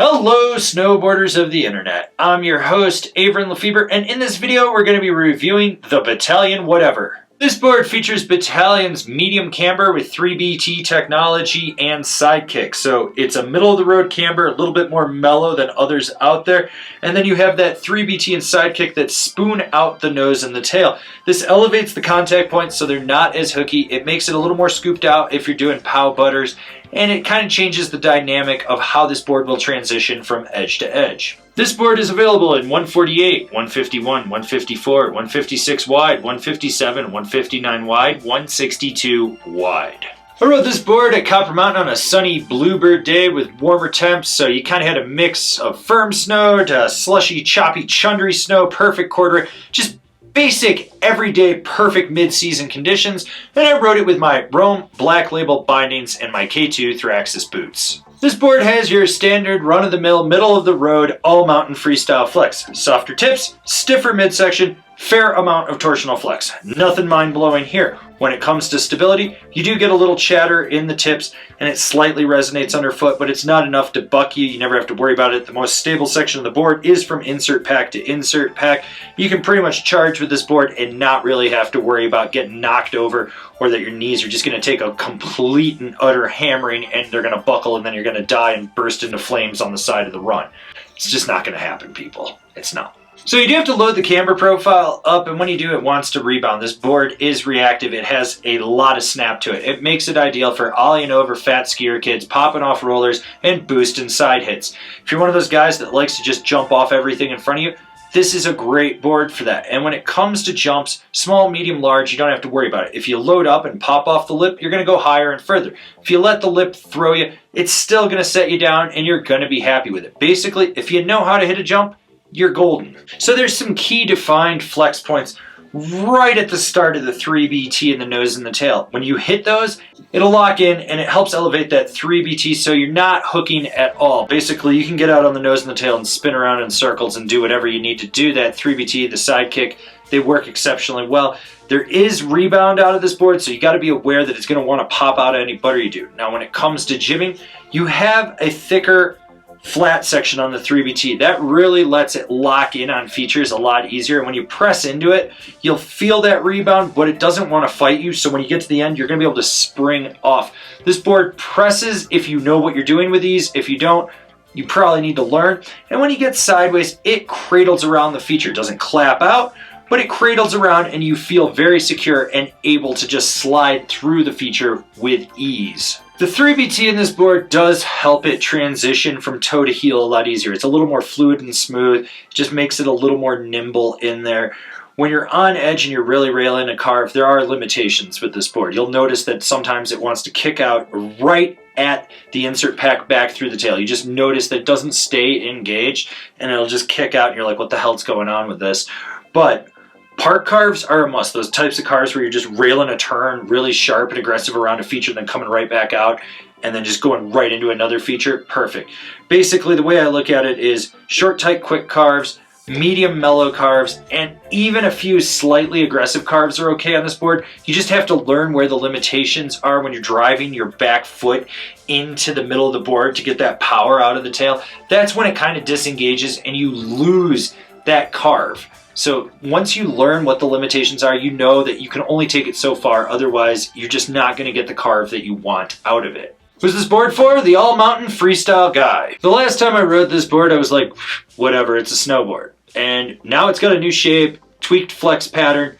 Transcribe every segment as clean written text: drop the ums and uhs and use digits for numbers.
Hello, snowboarders of the internet. I'm your host, Avran LeFeber, and in this video we're going to be reviewing the Bataleon Whatever. This board features Bataleon's medium camber with 3BT technology and sidekick. So it's a middle-of-the-road camber, a little bit more mellow than others out there. And then you have that 3BT and sidekick that spoon out the nose and the tail. This elevates the contact points so they're not as hooky. It makes it a little more scooped out if you're doing pow butters. And it kind of changes the dynamic of how this board will transition from edge to edge. This board is available in 148, 151, 154, 156 wide, 157, 159 wide, 162 wide. I rode this board at Copper Mountain on a sunny bluebird day with warmer temps, so you kind of had a mix of firm snow to slushy, choppy, chundery snow, perfect corduroy, just basic, everyday, perfect mid-season conditions, and I rode it with my Rome Black Label bindings and my K2 Thraxis boots. This board has your standard run-of-the-mill, middle-of-the-road, all-mountain freestyle flex. Softer tips, stiffer midsection, fair amount of torsional flex. Nothing mind-blowing here. When it comes to stability, you do get a little chatter in the tips and it slightly resonates underfoot, but it's not enough to buck you. You never have to worry about it. The most stable section of the board is from insert pack to insert pack. You can pretty much charge with this board and not really have to worry about getting knocked over or that your knees are just going to take a complete and utter hammering and they're going to buckle and then you're going to die and burst into flames on the side of the run. It's just not going to happen, people. It's not. So you do have to load the camber profile up, and when you do, it wants to rebound. This board is reactive. It has a lot of snap to it. It makes it ideal for ollieing over fat skier kids, popping off rollers, and boosting side hits. If you're one of those guys that likes to just jump off everything in front of you, this is a great board for that. And when it comes to jumps, small, medium, large, you don't have to worry about it. If you load up and pop off the lip, you're going to go higher and further. If you let the lip throw you, it's still going to set you down, and you're going to be happy with it. Basically, if you know how to hit a jump, you're golden. So there's some key defined flex points right at the start of the 3BT in the nose and the tail. When you hit those, it'll lock in and it helps elevate that 3BT so you're not hooking at all. Basically, you can get out on the nose and the tail and spin around in circles and do whatever you need to do. That 3BT, the sidekick, they work exceptionally well. There is rebound out of this board, so you got to be aware that it's going to want to pop out of any butter you do. Now, when it comes to jibbing, you have a thicker flat section on the 3BT. That really lets it lock in on features a lot easier. And when you press into it, you'll feel that rebound, but it doesn't want to fight you. So when you get to the end, you're going to be able to spring off. This board presses if you know what you're doing with these. If you don't, you probably need to learn. And when you get sideways, it cradles around the feature. It doesn't clap out, but it cradles around and you feel very secure and able to just slide through the feature with ease. The 3BT in this board does help it transition from toe to heel a lot easier. It's a little more fluid and smooth. It just makes it a little more nimble in there. When you're on edge and you're really railing a carve, there are limitations with this board. You'll notice that sometimes it wants to kick out right at the insert pack back through the tail. You just notice that it doesn't stay engaged and it'll just kick out and you're like, what the hell's going on with this? But park carves are a must. Those types of carves where you're just railing a turn really sharp and aggressive around a feature, then coming right back out and then just going right into another feature, perfect. Basically, the way I look at it is short, tight, quick carves, medium, mellow carves, and even a few slightly aggressive carves are okay on this board. You just have to learn where the limitations are when you're driving your back foot into the middle of the board to get that power out of the tail. That's when it kind of disengages and you lose that carve. So once you learn what the limitations are, you know that you can only take it so far. Otherwise, you're just not going to get the carve that you want out of it. Who's this board for? The all-mountain freestyle guy. The last time I rode this board, I was like, whatever, it's a snowboard. And now it's got a new shape, tweaked flex pattern.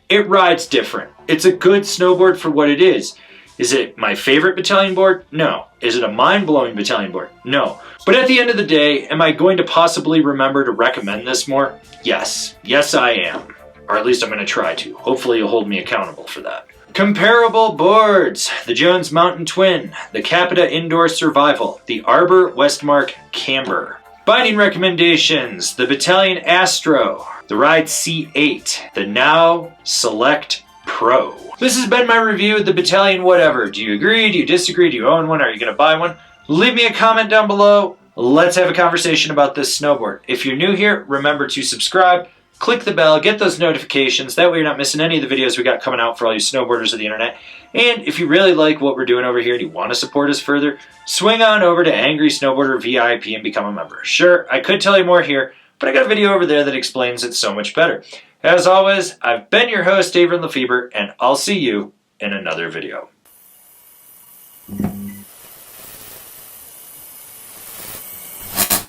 It rides different. It's a good snowboard for what it is. Is it my favorite Bataleon board? No. Is it a mind-blowing Bataleon board? No. But at the end of the day, am I going to possibly remember to recommend this more? Yes. Yes, I am. Or at least I'm going to try to. Hopefully you'll hold me accountable for that. Comparable boards. The Jones Mountain Twin. The Capita Indoor Survival. The Arbor Westmark Camber. Binding recommendations. The Bataleon Astro. The Ride C8. The Now Select Pro. This has been my review of the Bataleon Whatever. Do you agree? Do you disagree? Do you own one? Are you going to buy one? Leave me a comment down below. Let's have a conversation about this snowboard. If you're new here, remember to subscribe. click the bell, get those notifications. That way you're not missing any of the videos we got coming out for all you snowboarders of the internet. And if you really like what we're doing over here and you want to support us further, swing on over to Angry Snowboarder VIP and become a member. Sure, I could tell you more here, but I got a video over there that explains it so much better. As always, I've been your host, Avran LeFeber, and I'll see you in another video.